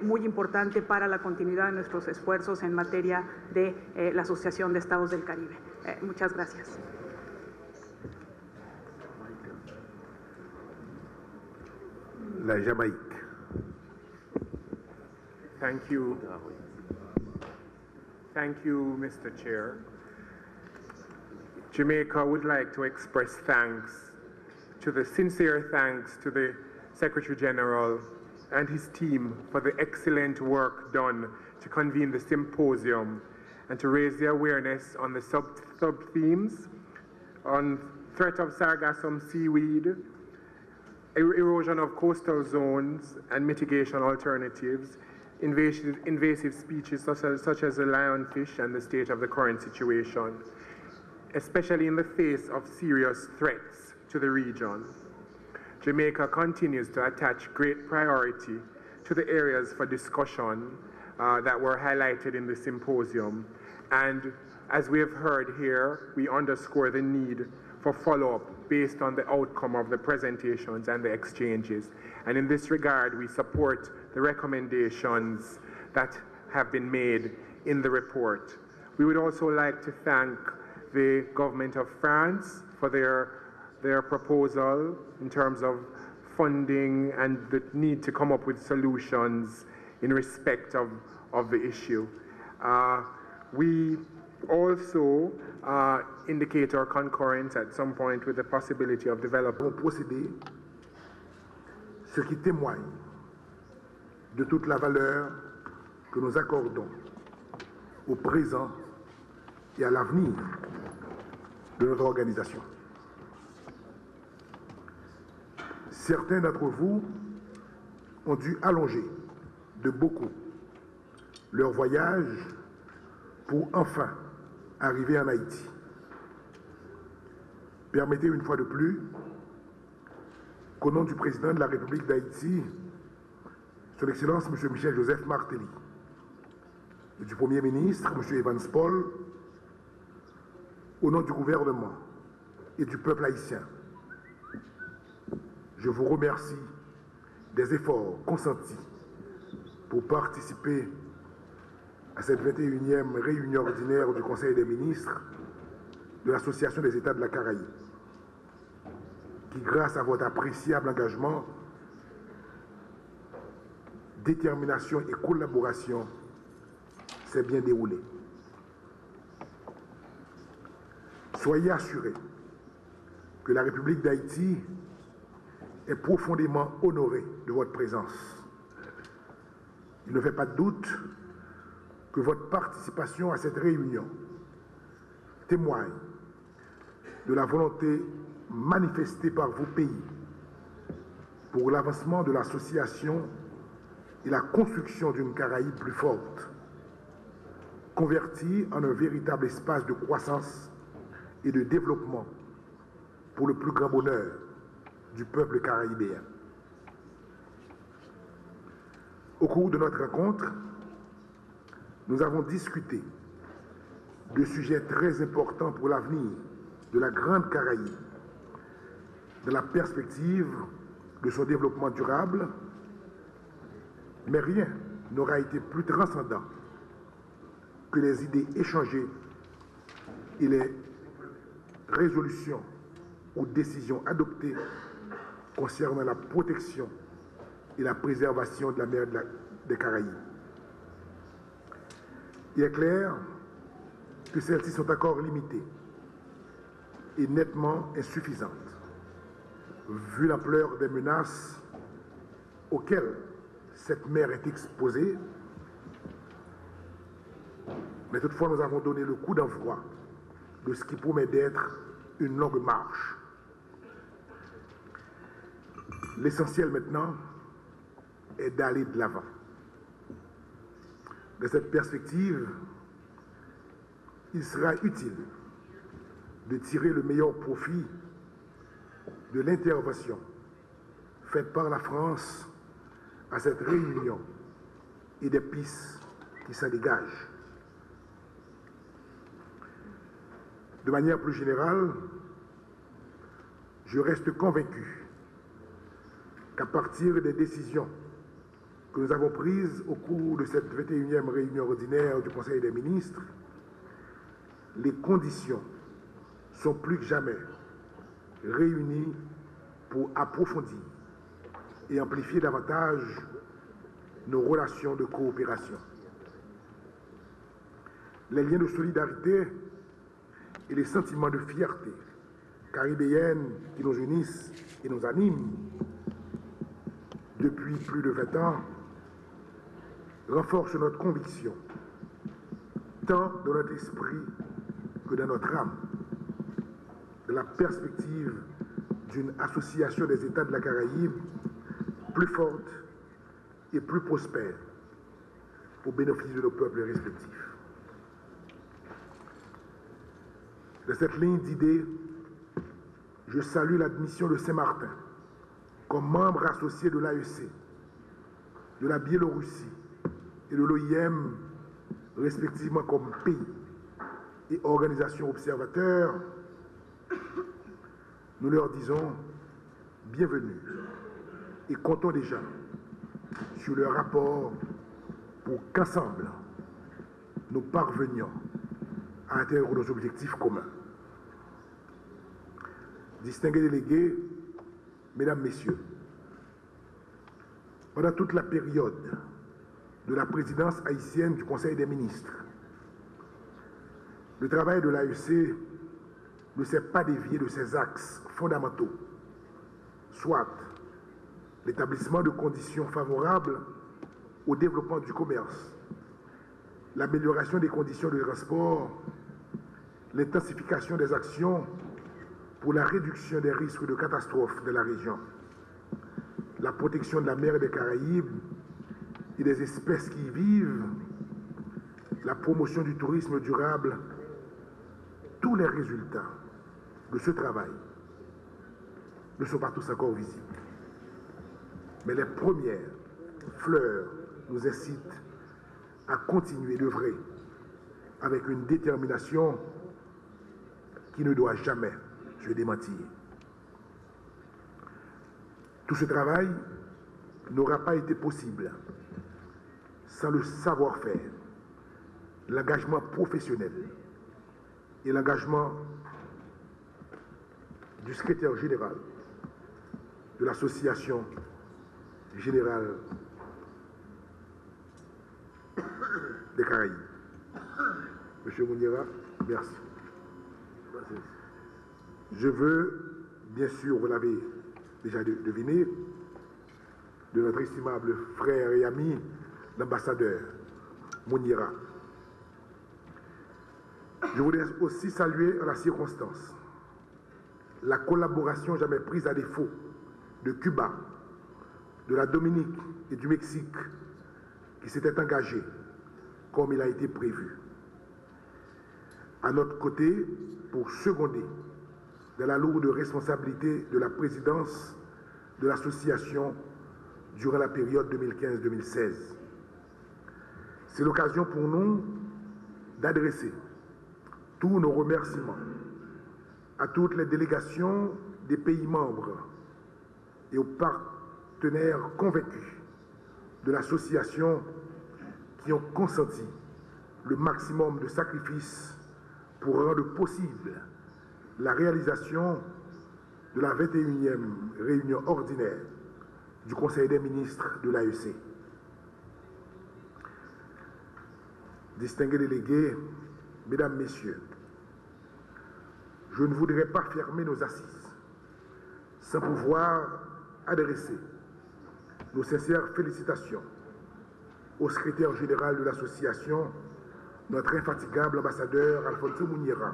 H: muy importante para la continuidad de nuestros esfuerzos en materia de la Asociación de Estados del Caribe. Muchas gracias.
D: La Jamaïque.
I: Thank you. Thank you, Mr. Chair. Jamaica would like to express sincere thanks to the Secretary General and his team for the excellent work done to convene the symposium and to raise the awareness on the sub-themes on threat of sargassum seaweed, erosion of coastal zones and mitigation alternatives, invasive species such as the lionfish, and the state of the current situation, especially in the face of serious threats to the region. Jamaica continues to attach great priority to the areas for discussion that were highlighted in the symposium. And as we have heard here, we underscore the need for follow-up based on the outcome of the presentations and the exchanges. And in this regard, we support the recommendations that have been made in the report. We would also like to thank the government of France for their proposal in terms of funding and the need to come up with solutions in respect of the issue. We also indicate our concurrence at some point with the possibility of developing.
D: Procéder, ce qui témoigne de toute la valeur que nous accordons au présent et à l'avenir de notre organisation. Certains d'entre vous ont dû allonger de beaucoup leur voyage pour enfin arriver en Haïti. Permettez une fois de plus qu'au nom du président de la République d'Haïti, Son Excellence M. Michel-Joseph Martelly, et du Premier ministre M. Evans Paul, au nom du gouvernement et du peuple haïtien, je vous remercie des efforts consentis pour participer à cette 21e réunion ordinaire du Conseil des ministres de l'Association des États de la Caraïbe, qui, grâce à votre appréciable engagement, détermination et collaboration, s'est bien déroulé. Soyez assurés que la République d'Haïti est profondément honorée de votre présence. Il ne fait pas de doute que votre participation à cette réunion témoigne de la volonté manifestée par vos pays pour l'avancement de l'association et la construction d'une Caraïbe plus forte, convertie en un véritable espace de croissance et de développement pour le plus grand bonheur du peuple caribéen. Au cours de notre rencontre, nous avons discuté de sujets très importants pour l'avenir de la Grande Caraïbe, de la perspective de son développement durable, mais rien n'aura été plus transcendant que les idées échangées et les résolutions ou décisions adoptées concernant la protection et la préservation de la mer des Caraïbes. Il est clair que celles-ci sont encore limitées et nettement insuffisantes, vu l'ampleur des menaces auxquelles cette mer est exposée. Mais toutefois, nous avons donné le coup d'envoi de ce qui promet d'être une longue marche. L'essentiel maintenant est d'aller de l'avant. De cette perspective, il sera utile de tirer le meilleur profit de l'intervention faite par la France à cette réunion et des pistes qui s'en dégagent. De manière plus générale, je reste convaincu qu'à partir des décisions que nous avons prises au cours de cette 21e réunion ordinaire du Conseil des ministres, les conditions sont plus que jamais réunies pour approfondir et amplifier davantage nos relations de coopération. Les liens de solidarité et les sentiments de fierté caribéenne qui nous unissent et nous animent depuis plus de 20 ans renforcent notre conviction, tant dans notre esprit que dans notre âme, de la perspective d'une association des États de la Caraïbe plus forte et plus prospère au bénéfice de nos peuples respectifs. De cette ligne d'idées, je salue l'admission de Saint-Martin comme membre associé de l'AEC, de la Biélorussie et de l'OIM, respectivement comme pays et organisation observateur. Nous leur disons bienvenue et comptons déjà sur leur rapport pour qu'ensemble, nous parvenions à atteindre nos objectifs communs. Distingués délégués, Mesdames, Messieurs, pendant toute la période de la présidence haïtienne du Conseil des ministres, le travail de l'AEC ne s'est pas dévié de ses axes fondamentaux, soit l'établissement de conditions favorables au développement du commerce, l'amélioration des conditions de transport, l'intensification des actions pour la réduction des risques de catastrophes de la région, la protection de la mer des Caraïbes et des espèces qui y vivent, la promotion du tourisme durable. Tous les résultats de ce travail ne sont pas tous encore visibles. Mais les premières fleurs nous incitent à continuer d'œuvrer avec une détermination qui ne doit jamais se démentir. Tout ce travail n'aura pas été possible sans le savoir-faire, l'engagement professionnel et l'engagement du secrétaire général de l'Association générale des Caraïbes. Monsieur Mouniera, merci. Je veux, bien sûr, vous l'avez déjà deviné, de notre estimable frère et ami, l'ambassadeur Mouniera. Je voudrais aussi saluer en la circonstance la collaboration jamais prise à défaut de Cuba, de la Dominique et du Mexique qui s'étaient engagés comme il a été prévu. À notre côté, pour seconder dans la lourde responsabilité de la présidence de l'association durant la période 2015-2016. C'est l'occasion pour nous d'adresser tous nos remerciements à toutes les délégations des pays membres et aux partenaires convaincus de l'association qui ont consenti le maximum de sacrifices pour rendre possible la réalisation de la 21e réunion ordinaire du Conseil des ministres de l'AEC. Distingués délégués, Mesdames, Messieurs, je ne voudrais pas fermer nos assises sans pouvoir adresser nos sincères félicitations au secrétaire général de l'association, notre infatigable ambassadeur Alfonso Mouniera,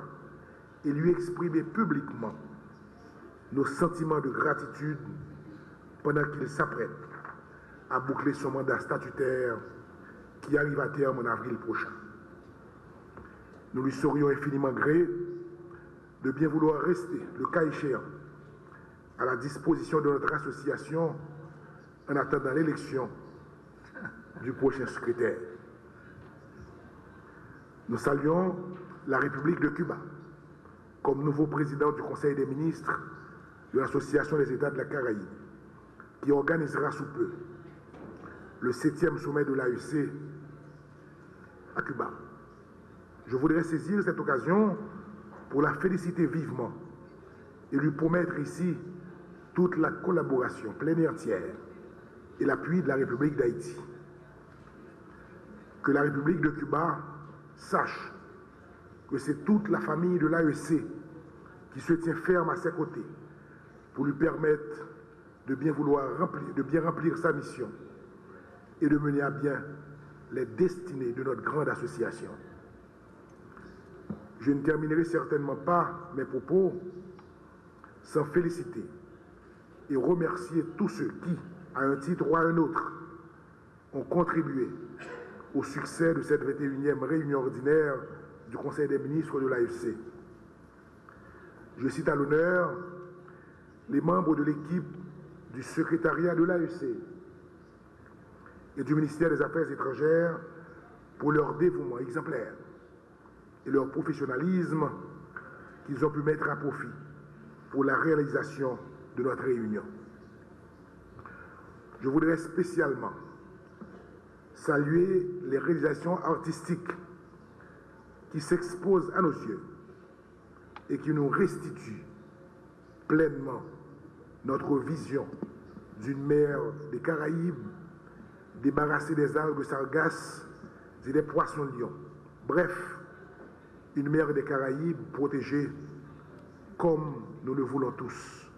D: et lui exprimer publiquement nos sentiments de gratitude pendant qu'il s'apprête à boucler son mandat statutaire qui arrive à terme en avril prochain. Nous lui serions infiniment gré de bien vouloir rester, le cas échéant, à la disposition de notre association en attendant l'élection du prochain secrétaire. Nous saluons la République de Cuba comme nouveau président du Conseil des ministres de l'Association des États de la Caraïbe, qui organisera sous peu le 7e sommet de l'AEC à Cuba. Je voudrais saisir cette occasion pour la féliciter vivement et lui promettre ici toute la collaboration pleine et entière et l'appui de la République d'Haïti. Que la République de Cuba sache que c'est toute la famille de l'AEC qui se tient ferme à ses côtés pour lui permettre de bien remplir sa mission et de mener à bien les destinées de notre grande association. Je ne terminerai certainement pas mes propos sans féliciter et remercier tous ceux qui, à un titre ou à un autre, ont contribué au succès de cette 21e réunion ordinaire du Conseil des ministres de l'AFC. Je cite à l'honneur les membres de l'équipe du secrétariat de l'AFC et du ministère des Affaires étrangères pour leur dévouement exemplaire et leur professionnalisme qu'ils ont pu mettre à profit pour la réalisation de notre réunion. Je voudrais spécialement saluer les réalisations artistiques qui s'exposent à nos yeux et qui nous restituent pleinement notre vision d'une mer des Caraïbes débarrassée des algues sargasses et des poissons-lions. Bref, une mer des Caraïbes protégée comme nous le voulons tous.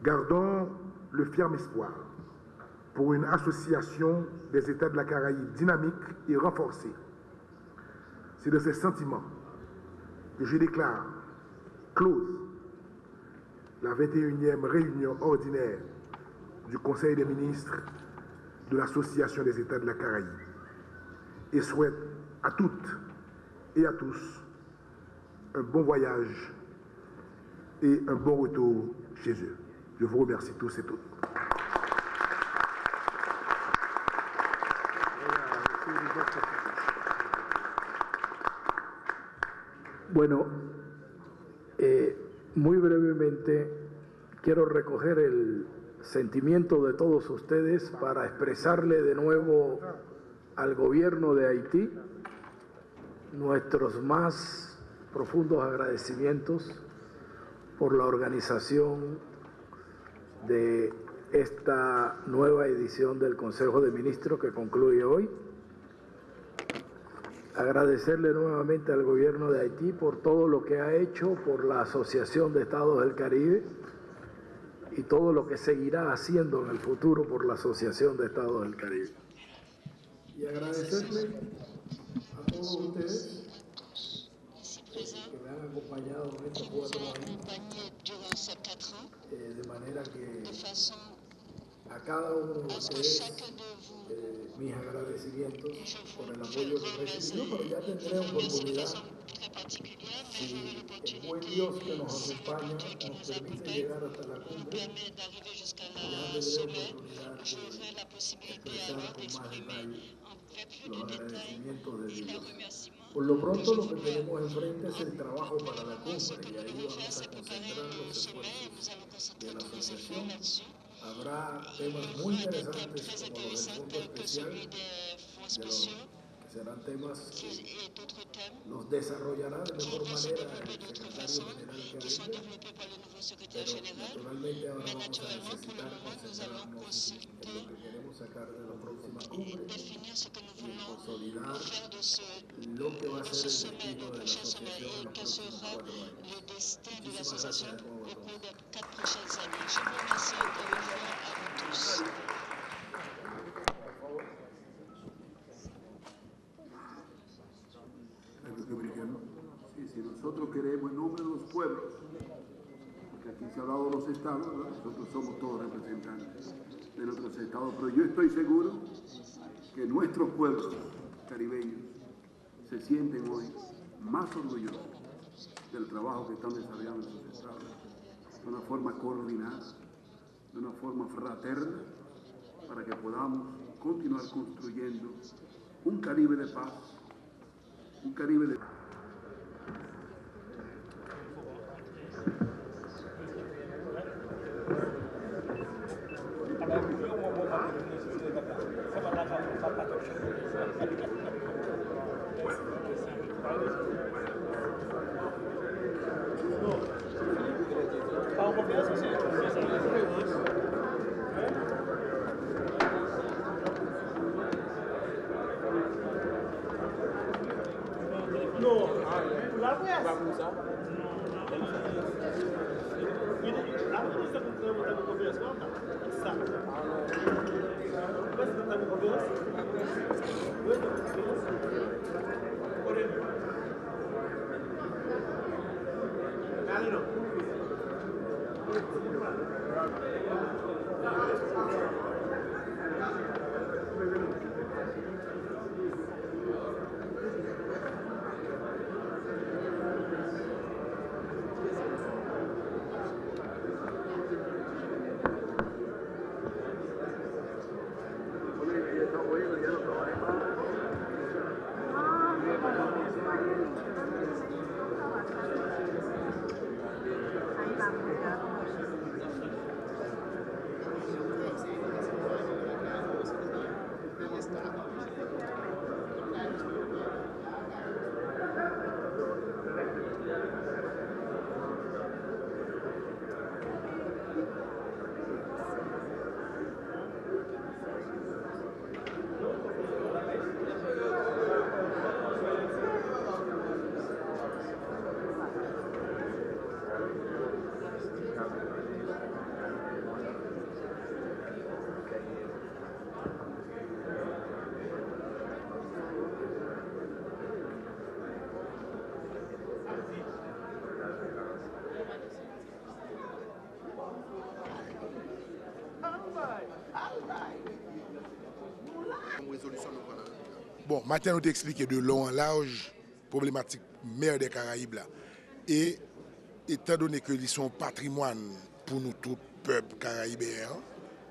D: Gardons le ferme espoir pour une association des États de la Caraïbe dynamique et renforcée. C'est de ces sentiments que je déclare close la 21e réunion ordinaire du Conseil des ministres de l'Association des États de la Caraïbe et souhaite à toutes et à tous un bon voyage et un bon retour chez eux. Je vous remercie tous et toutes.
E: Bueno, muy brevemente quiero recoger el sentimiento de todos ustedes para expresarle de nuevo al gobierno de Haití nuestros más profundos agradecimientos por la organización de esta nueva edición del Consejo de Ministros que concluye hoy. Agradecerle nuevamente al gobierno de Haití por todo lo que ha hecho por la Asociación de Estados del Caribe y todo lo que seguirá haciendo en el futuro por la Asociación de Estados del Caribe. Y agradecerle a todos ustedes que me han acompañado en estos 4 años, de manera que a cada uno de ustedes mis agradecimientos por el apoyo que he recibido, pero ya tendré oportunidad, si el buen Dios que nos acompaña nos permite llegar hasta la cumbre, ya tendré oportunidad de expresar con más detalle los agradecimientos de Dios. Por lo pronto lo que tenemos enfrente es el trabajo para la cumbre y ahí vamos a concentrar los esfuerzos de la asociación. Habrá temas muy interesantes como los del Fondo Especial, que serán temas que los desarrollará de mejor manera el secretario general que venga, pero naturalmente ahora vamos a necesitar concentrarnos en lo que queremos sacar de la próxima cumbre y en consolidar lo que va a ser el destino de la asociación en los próximos 4 años. Muchísimas gracias a todos.
J: Si nosotros queremos en nombre de los pueblos, porque aquí se ha hablado de los estados, ¿verdad? Nosotros somos todos representantes de nuestros estados, pero yo estoy seguro que nuestros pueblos caribeños se sienten hoy más orgullosos del trabajo que están desarrollando en sus estados, de una forma coordinada, de una forma fraterna, para que podamos continuar construyendo un Caribe de paz, un Caribe de...
D: Bon, maintenant, nous t'expliquer de long en large problématique mer des Caraïbes là. Et étant donné que ils sont patrimoine pour nous tout peuple caribéen,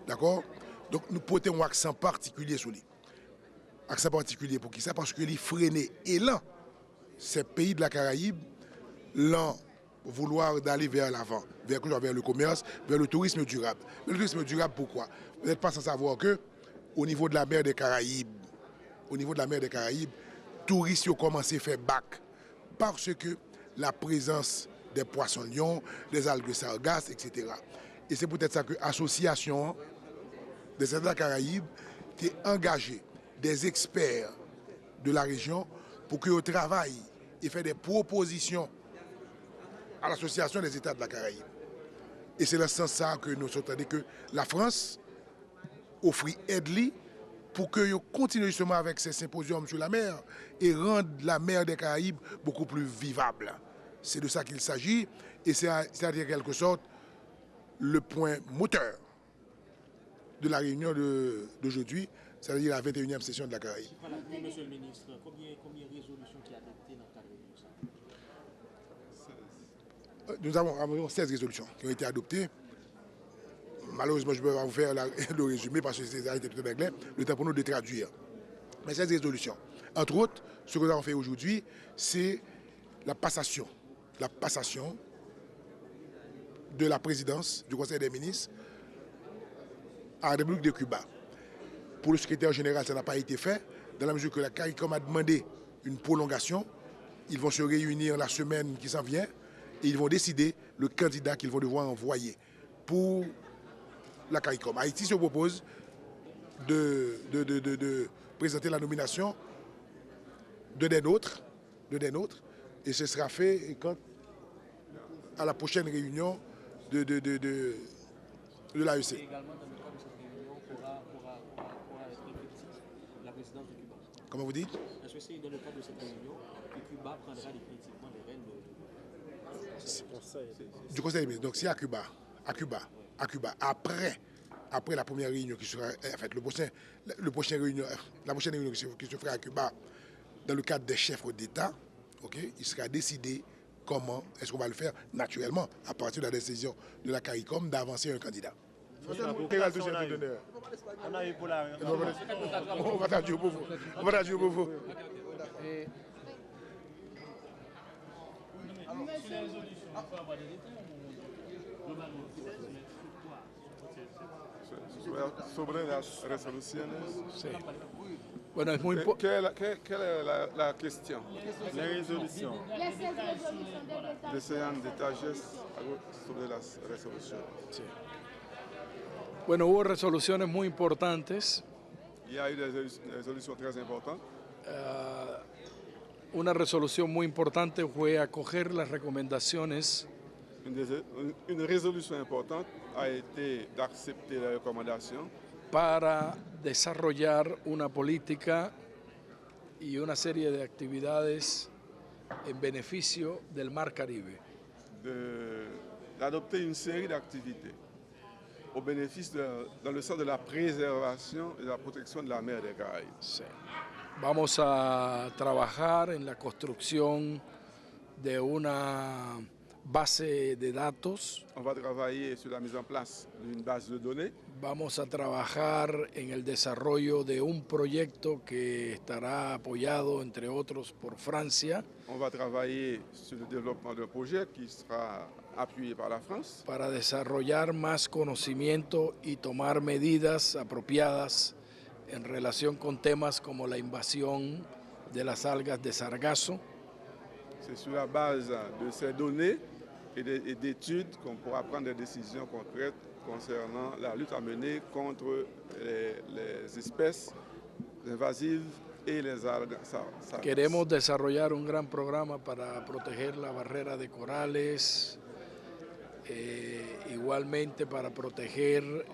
D: d'accord? Donc nous portons un accent particulier sur lui. Accent particulier pour qui ça? Parce que les freinés et là, ces pays de la Caraïbe, là, vouloir d'aller vers l'avant, vers le commerce, vers le tourisme durable. Mais le tourisme durable, pourquoi? Vous n'êtes pas sans savoir que au niveau de la mer des Caraïbes, touristes ont commencé à faire bac parce que la présence des poissons lions, des algues sargasses, etc. Et c'est peut-être ça que l'association des États de la Caraïbe a engagé des experts de la région pour qu'ils travaillent et fassent des propositions à l'association des États de la Caraïbe. Et c'est dans ce sens que nous entendons que la France offre aide pour que nous continuions justement avec ces symposiums sur la mer et rendre la mer des Caraïbes beaucoup plus vivable. C'est de ça qu'il s'agit et c'est en quelque sorte le point moteur de la réunion d'aujourd'hui, c'est-à-dire la 21e session de la Caraïbe.
K: Voilà, oui, monsieur le ministre, combien de résolutions qui ont été adoptées dans le cadre de ça?
D: Nous avons 16 résolutions qui ont été adoptées. Malheureusement, je ne peux pas vous faire le résumé parce que c'est arrêté tout en anglais, le temps pour nous de traduire. Mais 16 résolutions. Entre autres, ce que nous avons fait aujourd'hui, c'est la passation de la présidence du Conseil des ministres à la République de Cuba. Pour le secrétaire général, ça n'a pas été fait, dans la mesure que la CARICOM a demandé une prolongation. Ils vont se réunir la semaine qui s'en vient et ils vont décider le candidat qu'ils vont devoir envoyer pour la CARICOM. Haïti se propose de présenter la nomination de des nôtres, et ce sera fait à la prochaine réunion de l'AEC.
K: Également, dans le cadre de cette réunion, pourra être effective la présidence de Cuba.
D: Comment vous dites?
K: Est-ce que c'est dans le cadre de cette réunion que Cuba prendra définitivement les rênes
D: du Conseil des ministres? Donc c'est à Cuba, après la première réunion qui sera, en fait, la prochaine réunion qui se fera à Cuba dans le cadre des chefs d'État, okay, il sera décidé comment est-ce qu'on va le faire naturellement à partir de la décision de la CARICOM d'avancer un candidat. On a eu pour la... On va traduire pour vous.
L: Sobre las resoluciones.
M: Sí. Bueno, es muy
L: ¿Qué es la cuestión? La resolución. Desean detalles sobre las resoluciones.
M: Sí. Bueno, hubo resoluciones muy importantes.
L: Y hay resoluciones très importantes.
M: Una resolución muy importante fue acoger las recomendaciones.
L: Une résolution importante a été d'accepter la recommandation
M: para desarrollar una política y una serie de actividades en beneficio del Mar Caribe.
L: D'adopter une série d'activités au bénéfice dans le sens de la préservation et de la protection de la mer des Caraïbes.
M: Sí. Vamos a trabajar en la construcción de una base de datos.
L: On va travailler sur la mise en place d'une base de données.
M: Vamos a trabajar en el desarrollo de un proyecto que estará apoyado, entre otros, por Francia.
L: On va travailler sur le développement d'un projet qui sera appuyé par la France.
M: Para desarrollar más conocimiento y tomar medidas apropiadas en relación con temas como la invasión de las algas de sargazo.
L: C'est sur la base de ces données et d'études qu'on pourra prendre des décisions concrètes concernant la lutte à mener contre les espèces invasives et les algues sargasses.
M: Queremos desarrollar un gran programa para proteger la barrera de corales, igualmente para proteger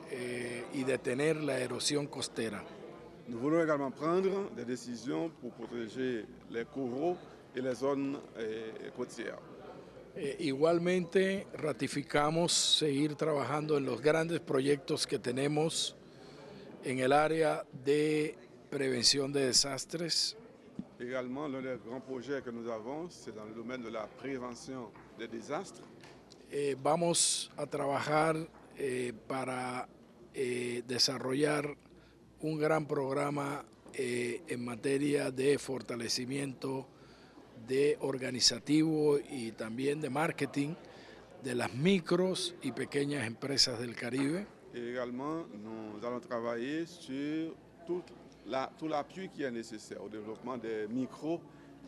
M: y detener la erosión costera.
L: Nous voulons également prendre des décisions pour protéger les coraux et les zones côtières.
M: Igualmente ratificamos seguir trabajando en los grandes proyectos que tenemos en el área de prevención de desastres.
L: Également, l'un des grands projets que nous avons, c'est dans le domaine de la prévention des désastres.
M: Vamos a trabajar para desarrollar un gran programa en materia de fortalecimiento de organizativo y también de marketing de las micros y pequeñas empresas del Caribe.
L: Et également, nous allons travailler sur tout l'appui qui est nécessaire au développement des micros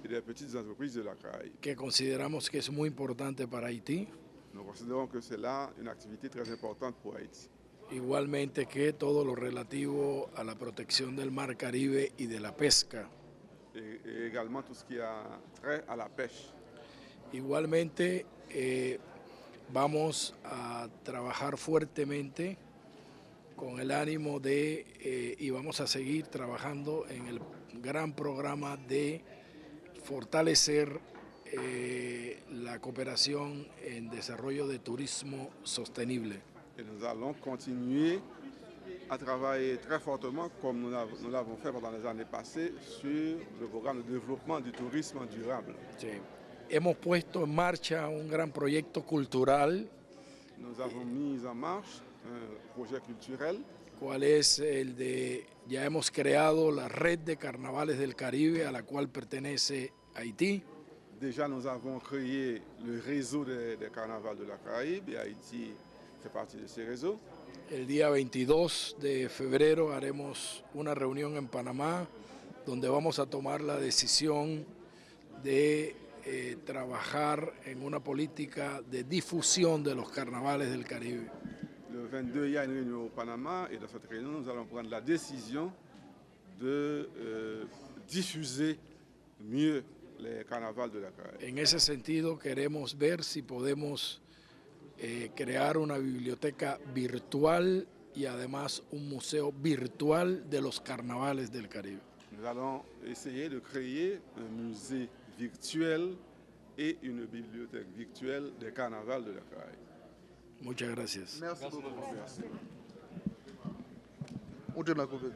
L: et des petites entreprises de la Caraïbe.
M: Que consideramos que es muy importante para Haití.
L: Nous considérons que c'est là une activité très importante pour Haïti.
M: Igualmente que todo lo relativo a la protección del Mar Caribe y de la pesca.
L: Et également tout ce qui a trait à la pêche.
M: Igualmente vamos a trabajar fuertemente con el ánimo de, y vamos a seguir trabajando en el gran programa de fortalecer la cooperación en desarrollo de turismo sostenible.
L: Et nous allons continuer à travailler très fortement, comme nous l'avons fait pendant les années passées, sur le programme de développement du tourisme durable.
M: Sí. Hemos puesto en marcha un gran proyecto cultural.
L: Nous avons mis en marche un projet culturel.
M: ¿Cuál es el de? Ya hemos creado la red de carnavales del Caribe a la cual pertenece Haití.
L: Déjà, nous avons créé le réseau des carnavals de la Caraïbe et Haïti fait partie de ces réseaux.
M: El día 22 de febrero haremos una reunión en Panamá donde vamos a tomar la decisión de trabajar en una política de difusión de los carnavales del Caribe.
L: Le 22, il y a une réunion au Panama et dans cette réunion, nous allons prendre la décision de diffuser mieux les carnavals de la Caraïbe.
M: En ese sentido, queremos ver si podemos crear una biblioteca virtual y además un museo virtual de los carnavales del Caribe.
L: Nous allons essayer de créer un musée virtuel et une bibliothèque virtuelle des carnavals de la Caraïbe.
M: Muchas gracias.
N: Merci beaucoup.
L: Merci.
N: On te l'a compris,